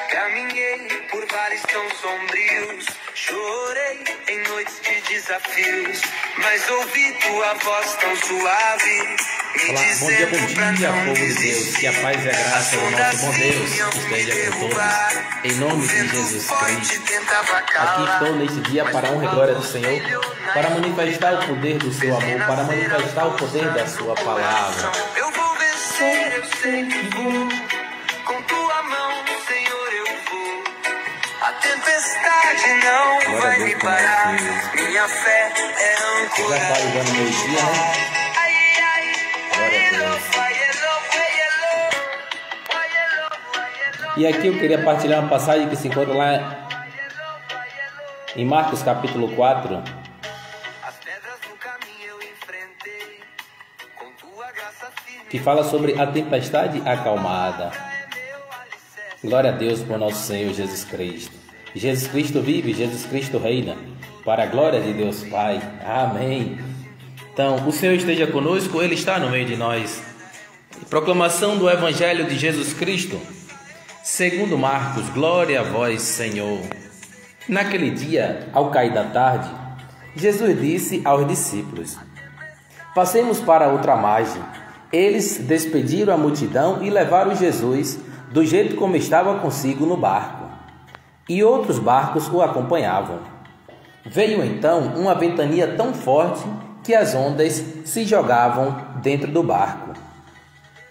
Caminhei por vales tão sombrios, chorei em noites de desafios, mas ouvi tua voz tão suave. Olá, bom dia, povo de Deus, que a paz e a graça do nosso bom Deus esteja com todos, em nome de Jesus Cristo. Aqui estou neste dia para a honra e glória do Senhor, para manifestar o poder do seu amor, para manifestar o poder da sua palavra. Eu vou vencer, eu sei que vou, com tua mão, Senhor, eu vou. A tempestade não vai me parar, minha fé é âncora. Já está ligando meio-dia, né? E aqui eu queria partilhar uma passagem que se encontra lá em Marcos capítulo 4, que fala sobre a tempestade acalmada. Glória a Deus por nosso Senhor Jesus Cristo. Jesus Cristo vive, Jesus Cristo reina, para a glória de Deus Pai. Amém. Então, o Senhor esteja conosco, Ele está no meio de nós. Proclamação do Evangelho de Jesus Cristo, segundo Marcos. Glória a vós, Senhor. Naquele dia, ao cair da tarde, Jesus disse aos discípulos: passemos para outra margem. Eles despediram a multidão e levaram Jesus do jeito como estava consigo no barco, e outros barcos o acompanhavam. Veio então uma ventania tão forte que as ondas se jogavam dentro do barco,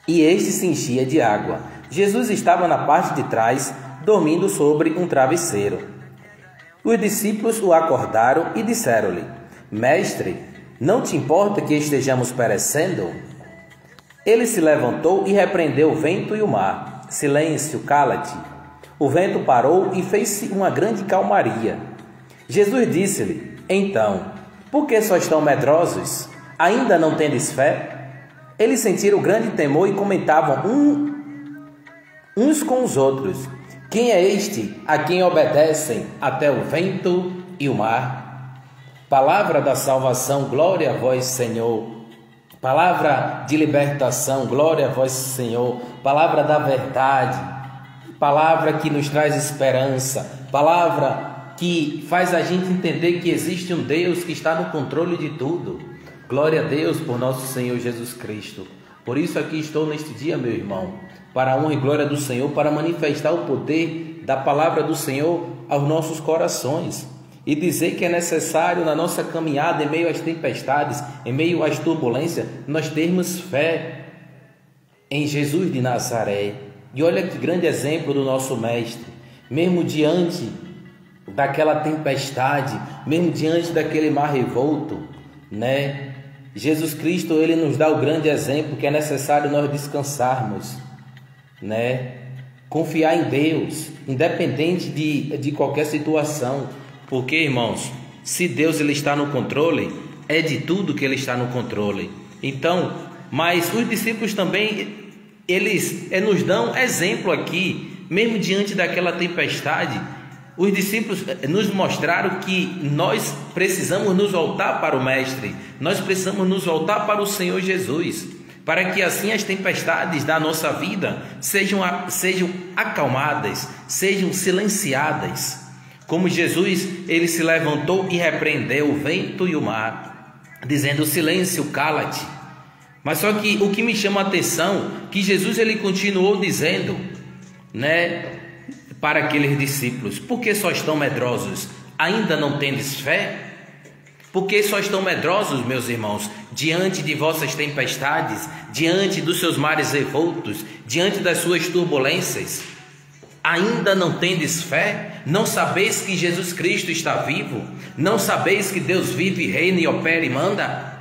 e este se enchia de água. Jesus estava na parte de trás, dormindo sobre um travesseiro. Os discípulos o acordaram e disseram-lhe: Mestre, não te importa que estejamos perecendo? Ele se levantou e repreendeu o vento e o mar. Silêncio, cala-te. O vento parou e fez-se uma grande calmaria. Jesus disse-lhe: Então, por que só estão medrosos? Ainda não tendes fé? Eles sentiram grande temor e comentavam uns com os outros: quem é este a quem obedecem até o vento e o mar? Palavra da salvação, glória a vós, Senhor. Palavra de libertação, glória a vós, Senhor. Palavra da verdade, palavra que nos traz esperança, palavra que faz a gente entender que existe um Deus que está no controle de tudo. Glória a Deus por nosso Senhor Jesus Cristo. Por isso aqui estou neste dia, meu irmão, para a honra e glória do Senhor, para manifestar o poder da palavra do Senhor aos nossos corações e dizer que é necessário na nossa caminhada, em meio às tempestades, em meio às turbulências, nós termos fé em Jesus de Nazaré. E olha que grande exemplo do nosso Mestre, mesmo diante daquela tempestade, mesmo diante daquele mar revolto, né? Jesus Cristo, Ele nos dá o grande exemplo que é necessário nós descansarmos, né? Confiar em Deus, independente de qualquer situação, porque, irmãos, se Deus Ele está no controle, é de tudo que Ele está no controle. Então, mas os discípulos também, eles nos dão exemplo aqui, mesmo diante daquela tempestade. Os discípulos nos mostraram que nós precisamos nos voltar para o Mestre, nós precisamos nos voltar para o Senhor Jesus, para que assim as tempestades da nossa vida sejam acalmadas, sejam silenciadas. Como Jesus, ele se levantou e repreendeu o vento e o mar, dizendo: silêncio, cala-te. Mas só que o que me chama a atenção, que Jesus ele continuou dizendo, né, para aqueles discípulos: por que só estão medrosos? Ainda não tendes fé? Por que só estão medrosos, meus irmãos, diante de vossas tempestades, diante dos seus mares revoltos, diante das suas turbulências? Ainda não tendes fé? Não sabeis que Jesus Cristo está vivo? Não sabeis que Deus vive, reina e opera e manda?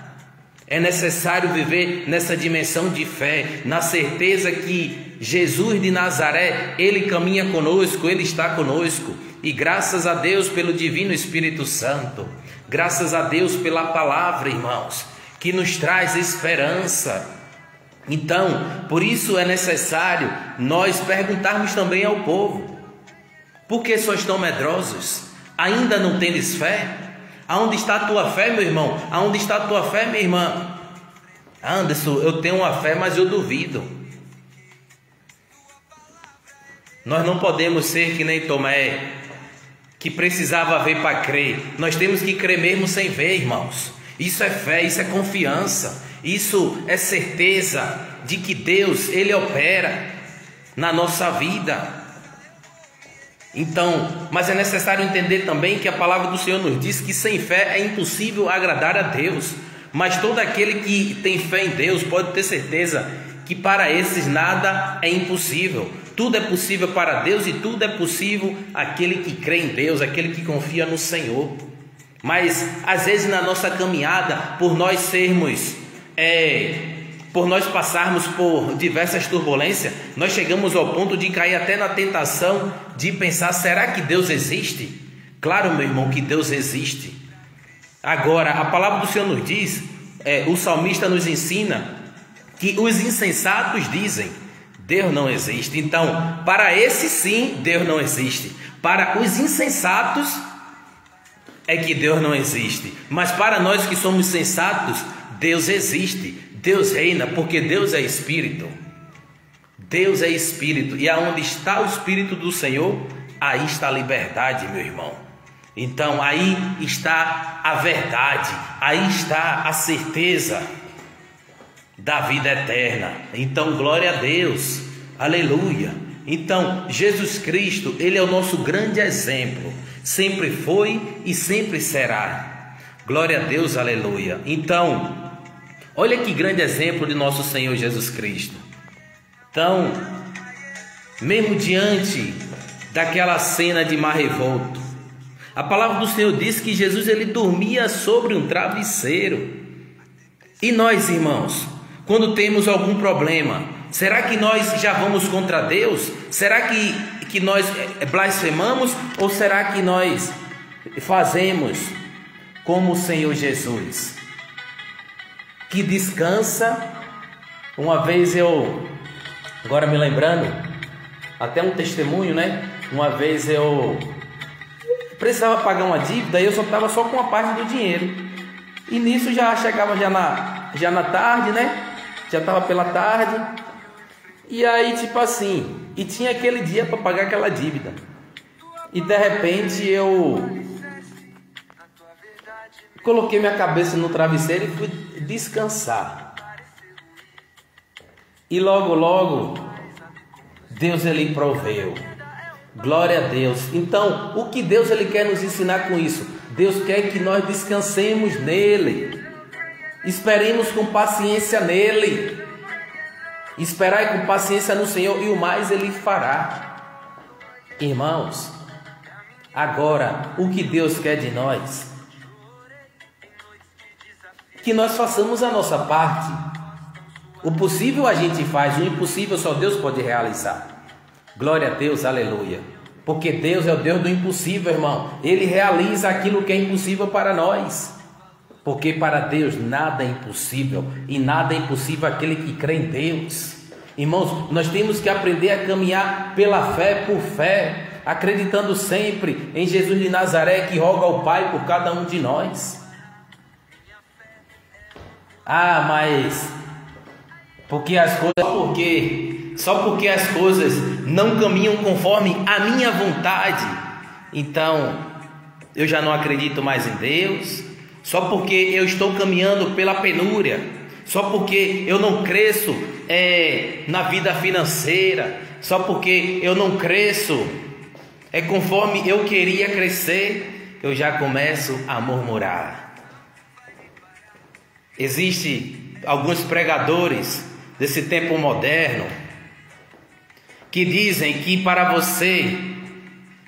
É necessário viver nessa dimensão de fé, na certeza que Jesus de Nazaré, Ele caminha conosco, Ele está conosco. E graças a Deus pelo Divino Espírito Santo, graças a Deus pela palavra, irmãos, que nos traz esperança. Então, por isso é necessário nós perguntarmos também ao povo: por que só estão medrosos? Ainda não tendes fé? Aonde está a tua fé, meu irmão? Aonde está a tua fé, minha irmã? Anderson, eu tenho uma fé, mas eu duvido. Nós não podemos ser que nem Tomé, que precisava ver para crer. Nós temos que crer mesmo sem ver, irmãos. Isso é fé, isso é confiança, isso é certeza de que Deus, Ele opera na nossa vida. Então, mas é necessário entender também que a palavra do Senhor nos diz que sem fé é impossível agradar a Deus. Mas todo aquele que tem fé em Deus pode ter certeza que para esses nada é impossível. Tudo é possível para Deus e tudo é possível àquele que crê em Deus, aquele que confia no Senhor. Mas às vezes na nossa caminhada, por nós passarmos por diversas turbulências, nós chegamos ao ponto de cair até na tentação de pensar: será que Deus existe? Claro, meu irmão, que Deus existe. Agora, a palavra do Senhor nos diz, o salmista nos ensina que os insensatos dizem: Deus não existe. Então, para esse sim, Deus não existe. Para os insensatos é que Deus não existe. Mas para nós que somos sensatos, Deus existe. Deus reina, porque Deus é Espírito. Deus é Espírito. E aonde está o Espírito do Senhor, aí está a liberdade, meu irmão. Então aí está a verdade, aí está a certeza da vida eterna. Então glória a Deus, aleluia. Então Jesus Cristo, Ele é o nosso grande exemplo, sempre foi e sempre será. Glória a Deus, aleluia. Então olha que grande exemplo de nosso Senhor Jesus Cristo. Então, mesmo diante daquela cena de mar revolto, a palavra do Senhor diz que Jesus, ele dormia sobre um travesseiro. E nós, irmãos, quando temos algum problema, será que nós já vamos contra Deus? Será que nós blasfemamos? Ou será que nós fazemos como o Senhor Jesus, que descansa? Uma vez agora me lembrando, até um testemunho, né? Uma vez eu precisava pagar uma dívida e eu estava só com uma parte do dinheiro. E nisso já chegava já na tarde, né? Já estava pela tarde. E aí tipo assim, e tinha aquele dia para pagar aquela dívida. E de repente eu coloquei minha cabeça no travesseiro e fui descansar. E logo Deus, ele proveu. Glória a Deus. Então, o que Deus, ele quer nos ensinar com isso? Deus quer que nós descansemos nele. Esperemos com paciência nele. Esperai com paciência no Senhor e o mais ele fará. Irmãos, agora, o que Deus quer de nós? Que nós façamos a nossa parte. O possível a gente faz, o impossível só Deus pode realizar. Glória a Deus, aleluia. Porque Deus é o Deus do impossível, irmão. Ele realiza aquilo que é impossível para nós. Porque para Deus nada é impossível. E nada é impossível àquele que crê em Deus. Irmãos, nós temos que aprender a caminhar pela fé, por fé, acreditando sempre em Jesus de Nazaré, que roga ao Pai por cada um de nós. Ah, mas só porque as coisas não caminham conforme a minha vontade, então eu já não acredito mais em Deus. Só porque eu estou caminhando pela penúria, só porque eu não cresço na vida financeira, só porque eu não cresço conforme eu queria crescer, eu já começo a murmurar. Existem alguns pregadores desse tempo moderno que dizem que para você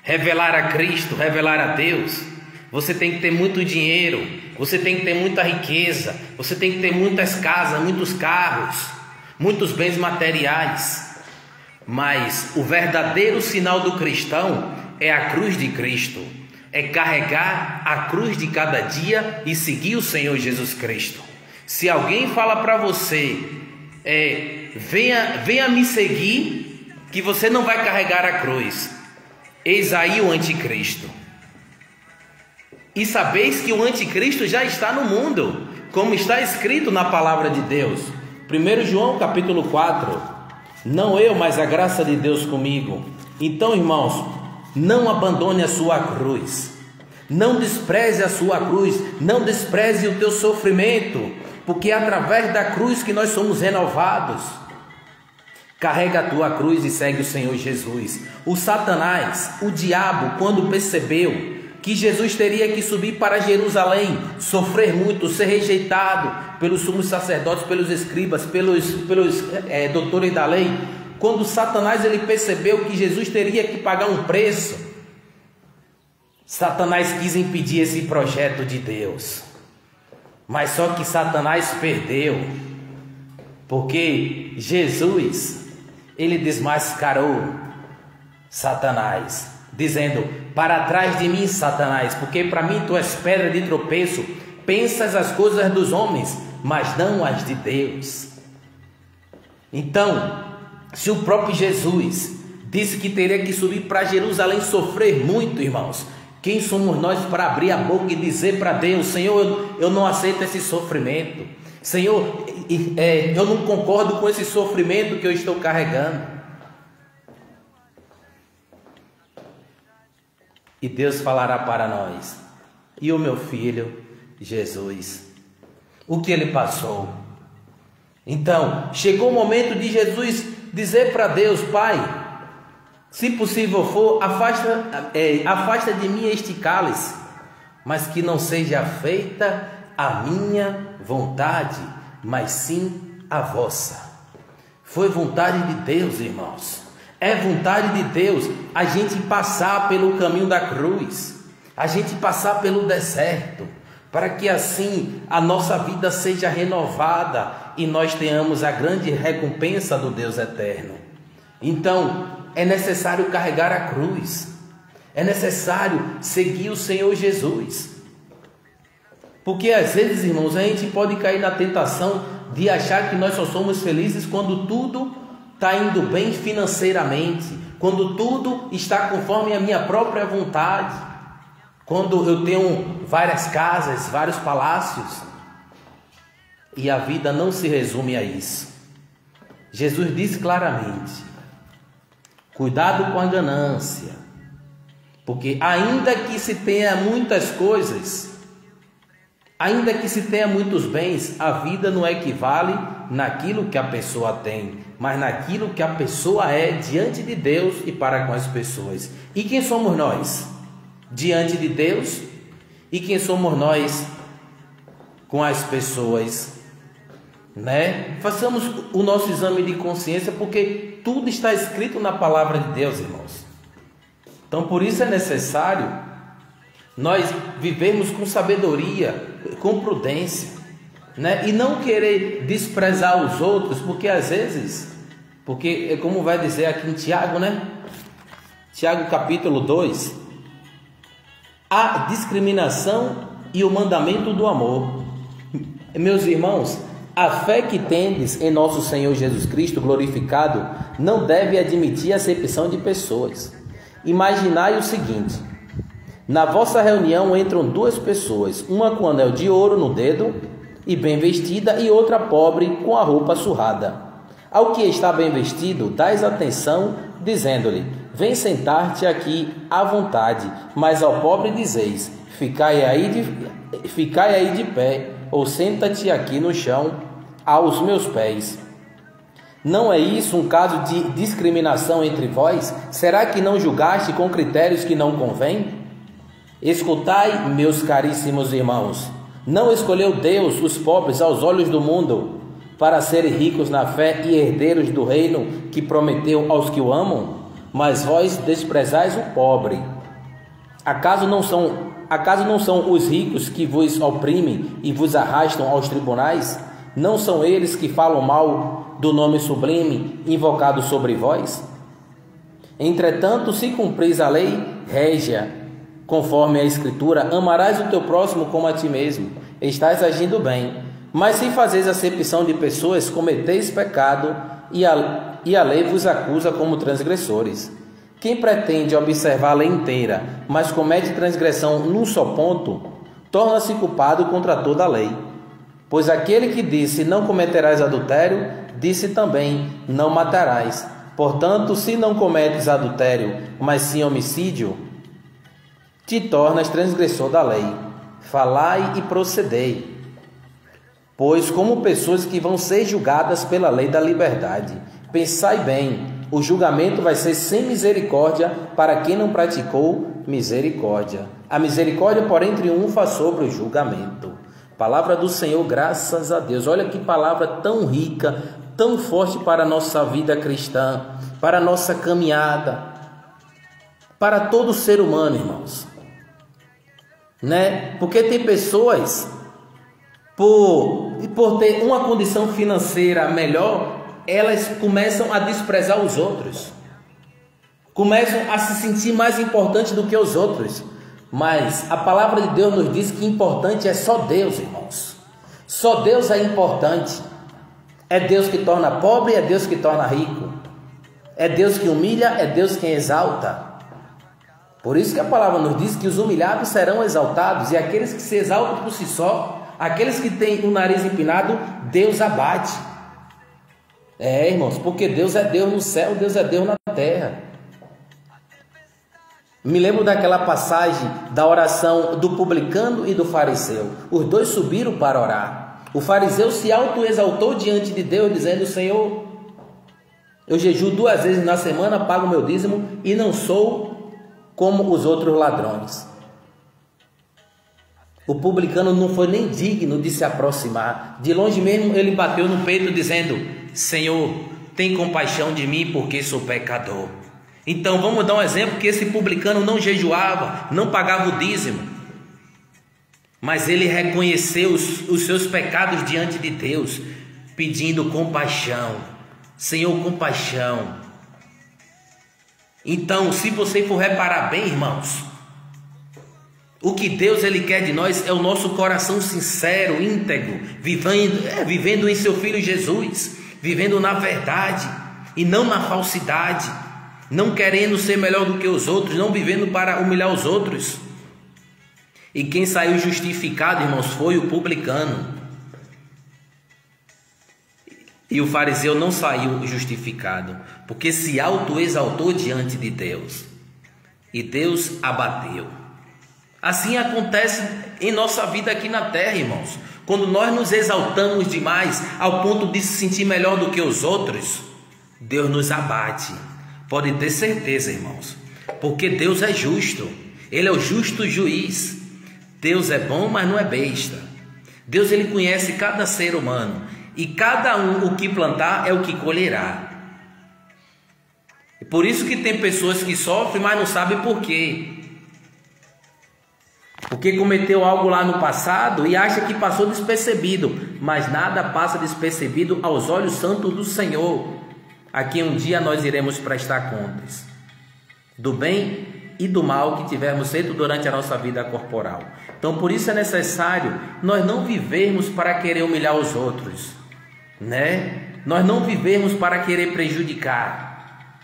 revelar a Cristo, revelar a Deus, você tem que ter muito dinheiro, você tem que ter muita riqueza, você tem que ter muitas casas, muitos carros, muitos bens materiais. Mas o verdadeiro sinal do cristão é a cruz de Cristo, é carregar a cruz de cada dia e seguir o Senhor Jesus Cristo. Se alguém fala para você, venha me seguir, que você não vai carregar a cruz, eis aí o anticristo. E sabeis que o anticristo já está no mundo, como está escrito na palavra de Deus. 1 João capítulo 4, não eu, mas a graça de Deus comigo. Então, irmãos, não abandone a sua cruz. Não despreze a sua cruz. Não despreze o teu sofrimento, porque é através da cruz que nós somos renovados. Carrega a tua cruz e segue o Senhor Jesus. O Satanás, o diabo, quando percebeu que Jesus teria que subir para Jerusalém, sofrer muito, ser rejeitado pelos sumos sacerdotes, pelos escribas, pelos doutores da lei, quando Satanás ele percebeu que Jesus teria que pagar um preço, Satanás quis impedir esse projeto de Deus. Mas só que Satanás perdeu, porque Jesus, ele desmascarou Satanás, dizendo: para trás de mim, Satanás, porque para mim tu és pedra de tropeço, pensas as coisas dos homens, mas não as de Deus. Então, se o próprio Jesus disse que teria que subir para Jerusalém, sofrer muito, irmãos, quem somos nós para abrir a boca e dizer para Deus: Senhor, eu não aceito esse sofrimento, Senhor, eu não concordo com esse sofrimento que eu estou carregando? E Deus falará para nós: e o meu filho Jesus, o que ele passou? Então, chegou o momento de Jesus dizer para Deus: Pai, se possível for, afasta de mim este cálice, mas que não seja feita a minha vontade, mas sim a vossa. Foi vontade de Deus, irmãos. É vontade de Deus a gente passar pelo caminho da cruz, a gente passar pelo deserto, para que assim a nossa vida seja renovada e nós tenhamos a grande recompensa do Deus eterno. Então, é necessário carregar a cruz, é necessário seguir o Senhor Jesus. Porque às vezes, irmãos, a gente pode cair na tentação de achar que nós só somos felizes quando tudo está indo bem financeiramente, quando tudo está conforme a minha própria vontade, quando eu tenho várias casas, vários palácios. E a vida não se resume a isso. Jesus disse claramente: cuidado com a ganância, porque ainda que se tenha muitas coisas, ainda que se tenha muitos bens, a vida não equivale naquilo que a pessoa tem, mas naquilo que a pessoa é diante de Deus e para com as pessoas. E quem somos nós diante de Deus? E quem somos nós com as pessoas? Façamos o nosso exame de consciência, porque tudo está escrito na palavra de Deus, irmãos. Então, por isso é necessário nós vivermos com sabedoria, com prudência, e não querer desprezar os outros, porque às vezes, porque como vai dizer aqui em Tiago, Tiago capítulo 2, a discriminação e o mandamento do amor. Meus irmãos, a fé que tendes em nosso Senhor Jesus Cristo glorificado não deve admitir acepção de pessoas. Imaginai o seguinte: na vossa reunião entram duas pessoas, uma com anel de ouro no dedo e bem vestida, e outra pobre com a roupa surrada. Ao que está bem vestido, dais atenção, dizendo-lhe: vem sentar-te aqui à vontade, mas ao pobre dizeis: ficai aí de pé, ou senta-te aqui no chão, aos meus pés. Não é isso um caso de discriminação entre vós? Será que não julgaste com critérios que não convêm? Escutai, meus caríssimos irmãos, não escolheu Deus os pobres aos olhos do mundo para serem ricos na fé e herdeiros do reino que prometeu aos que o amam? Mas vós desprezais o pobre. Acaso não são os ricos que vos oprimem e vos arrastam aos tribunais? Não são eles que falam mal do nome sublime invocado sobre vós? Entretanto, se cumpris a lei régia, conforme a Escritura, amarás o teu próximo como a ti mesmo, estás agindo bem. Mas se fazeis acepção de pessoas, cometeis pecado, e a lei vos acusa como transgressores. Quem pretende observar a lei inteira, mas comete transgressão num só ponto, torna-se culpado contra toda a lei. Pois aquele que disse: não cometerás adultério, disse também: não matarás. Portanto, se não cometes adultério, mas sim homicídio, te tornas transgressor da lei. Falai e procedei, pois como pessoas que vão ser julgadas pela lei da liberdade. Pensai bem, o julgamento vai ser sem misericórdia para quem não praticou misericórdia. A misericórdia, porém, triunfa sobre o julgamento. Palavra do Senhor, graças a Deus. Olha que palavra tão rica, tão forte para a nossa vida cristã, para a nossa caminhada, para todo ser humano, irmãos. Né? Porque tem pessoas, por ter uma condição financeira melhor, elas começam a desprezar os outros, começam a se sentir mais importantes do que os outros. Mas a palavra de Deus nos diz que importante é só Deus, irmãos. Só Deus é importante. É Deus que torna pobre, é Deus que torna rico. É Deus que humilha, é Deus quem exalta. Por isso que a palavra nos diz que os humilhados serão exaltados, e aqueles que se exaltam por si só, aqueles que têm o nariz empinado, Deus abate. Irmãos, porque Deus é Deus no céu, Deus é Deus na terra. Me lembro daquela passagem da oração do publicano e do fariseu. Os dois subiram para orar. O fariseu se autoexaltou diante de Deus, dizendo: Senhor, eu jejuo 2 vezes na semana, pago meu dízimo e não sou como os outros ladrões. O publicano não foi nem digno de se aproximar. De longe mesmo ele bateu no peito dizendo: Senhor, tem compaixão de mim porque sou pecador. Então vamos dar um exemplo que esse publicano não jejuava, não pagava o dízimo, mas ele reconheceu os seus pecados diante de Deus, pedindo compaixão. Senhor, compaixão. Então, se você for reparar bem, irmãos, o que Deus ele quer de nós é o nosso coração sincero, íntegro, vivendo em seu Filho Jesus, vivendo na verdade e não na falsidade, não querendo ser melhor do que os outros, não vivendo para humilhar os outros. E quem saiu justificado, irmãos, foi o publicano. E o fariseu não saiu justificado, porque se autoexaltou diante de Deus, e Deus abateu. Assim acontece em nossa vida aqui na terra, irmãos. Quando nós nos exaltamos demais, ao ponto de se sentir melhor do que os outros, Deus nos abate. Pode ter certeza, irmãos, porque Deus é justo. Ele é o justo juiz. Deus é bom, mas não é besta. Deus ele conhece cada ser humano, e cada um o que plantar é o que colherá. E por isso que tem pessoas que sofrem, mas não sabem por quê. Porque cometeu algo lá no passado e acha que passou despercebido, mas nada passa despercebido aos olhos santos do Senhor. Aqui um dia nós iremos prestar contas do bem e do mal que tivermos feito durante a nossa vida corporal. Então por isso é necessário nós não vivermos para querer humilhar os outros, né? Nós não vivermos para querer prejudicar,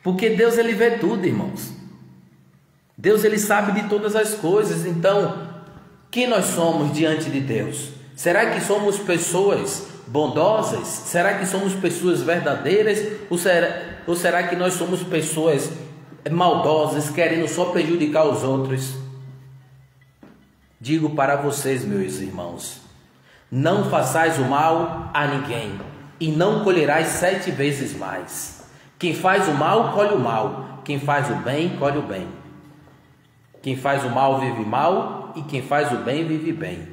porque Deus ele vê tudo, irmãos. Deus ele sabe de todas as coisas. Então, quem nós somos diante de Deus? Será que somos pessoas bondosas? Será que somos pessoas verdadeiras? Ou será que nós somos pessoas maldosas, querendo só prejudicar os outros? Digo para vocês, meus irmãos, não façais o mal a ninguém, e não colherás 7 vezes mais. Quem faz o mal, colhe o mal. Quem faz o bem, colhe o bem. Quem faz o mal vive mal, e quem faz o bem vive bem.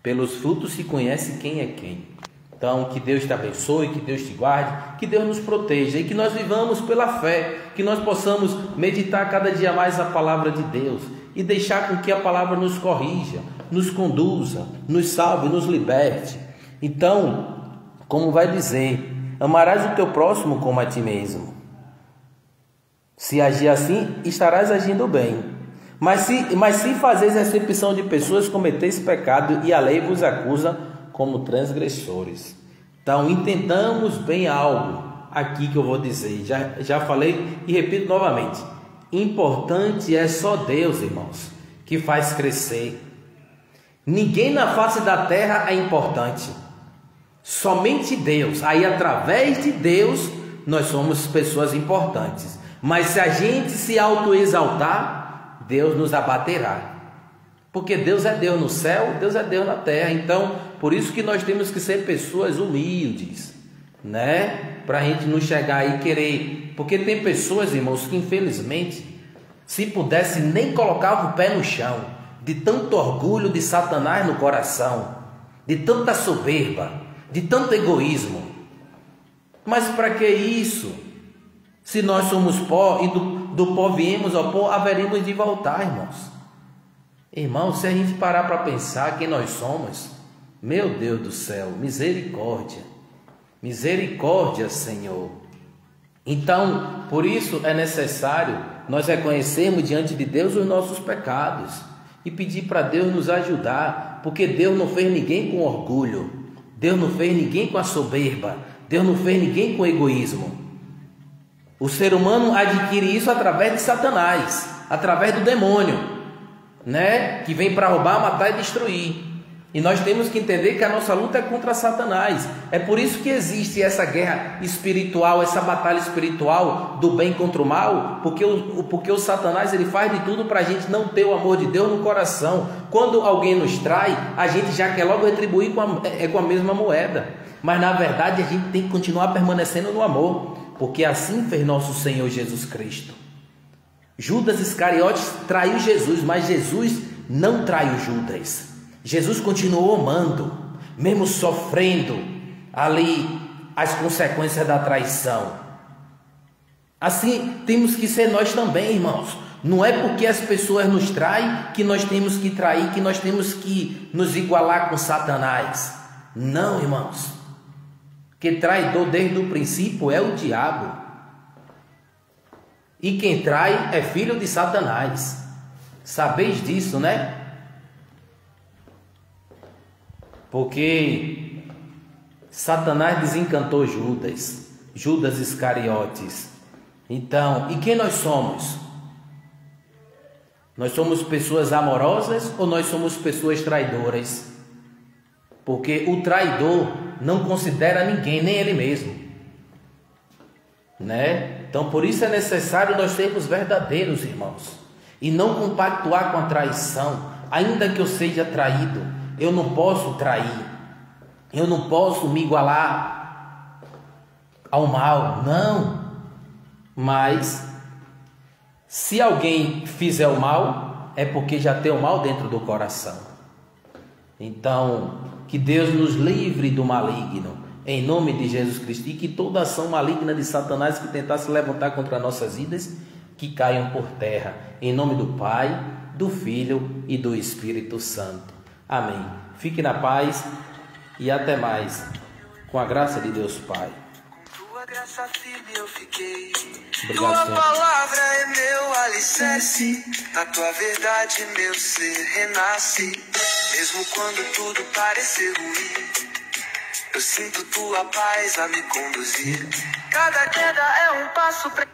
Pelos frutos se conhece quem é quem. Então que Deus te abençoe, que Deus te guarde, que Deus nos proteja e que nós vivamos pela fé, que nós possamos meditar cada dia mais a palavra de Deus e deixar com que a palavra nos corrija, nos conduza, nos salve, nos liberte. Então, como vai dizer, amarás o teu próximo como a ti mesmo. Se agir assim, estarás agindo bem. Mas se fazeis acepção de pessoas, cometeis pecado, e a lei vos acusa como transgressores. Então, entendamos bem algo aqui que eu vou dizer. Já falei e repito novamente. Importante é só Deus, irmãos, que faz crescer. Ninguém na face da terra é importante. Somente Deus. Aí, através de Deus, nós somos pessoas importantes. Mas se a gente se autoexaltar, Deus nos abaterá. Porque Deus é Deus no céu, Deus é Deus na terra. Então, por isso que nós temos que ser pessoas humildes, né? Para a gente não chegar aí e querer... Porque tem pessoas, irmãos, que infelizmente, se pudesse, nem colocava o pé no chão, de tanto orgulho de Satanás no coração, de tanta soberba, de tanto egoísmo. Mas para que isso? Se nós somos pó e do pó viemos ao pó, haveremos de voltar, irmãos. Irmãos, se a gente parar para pensar quem nós somos, meu Deus do céu, misericórdia, misericórdia, Senhor. Então, por isso é necessário nós reconhecermos diante de Deus os nossos pecados e pedir para Deus nos ajudar, porque Deus não fez ninguém com orgulho, Deus não fez ninguém com a soberba, Deus não fez ninguém com egoísmo. O ser humano adquire isso através de Satanás, através do demônio, né? Que vem para roubar, matar e destruir. E nós temos que entender que a nossa luta é contra Satanás. É por isso que existe essa guerra espiritual, essa batalha espiritual do bem contra o mal, porque o Satanás ele faz de tudo para a gente não ter o amor de Deus no coração. Quando alguém nos trai, a gente já quer logo retribuir com a mesma moeda. Mas na verdade a gente tem que continuar permanecendo no amor, porque assim fez nosso Senhor Jesus Cristo. Judas Iscariotes traiu Jesus, mas Jesus não traiu Judas. Jesus continuou amando, mesmo sofrendo ali as consequências da traição. Assim temos que ser nós também, irmãos. Não é porque as pessoas nos traem que nós temos que trair, que nós temos que nos igualar com Satanás. Não, irmãos. Que traidor desde o princípio é o diabo. E quem trai é filho de Satanás. Sabeis disso, né? Porque Satanás desencantou Judas Iscariotes. Então, e quem nós somos? Nós somos pessoas amorosas ou nós somos pessoas traidoras? Porque o traidor não considera ninguém, nem ele mesmo, né? Então por isso é necessário nós sermos verdadeiros, irmãos, e não compactuar com a traição. Ainda que eu seja traído, eu não posso trair, eu não posso me igualar ao mal, não. Mas se alguém fizer o mal, é porque já tem o mal dentro do coração. Então, que Deus nos livre do maligno, em nome de Jesus Cristo, e que toda ação maligna de Satanás que tentar se levantar contra nossas vidas, que caiam por terra, em nome do Pai, do Filho e do Espírito Santo. Amém. Fique na paz e até mais, com a graça de Deus Pai. Tua graça firme eu fiquei. Obrigado, Tua Senhor. palavra é meu alicerce. Na tua verdade meu ser renasce. Mesmo quando tudo parecer ruim, eu sinto tua paz a me conduzir. Cada queda é um passo pra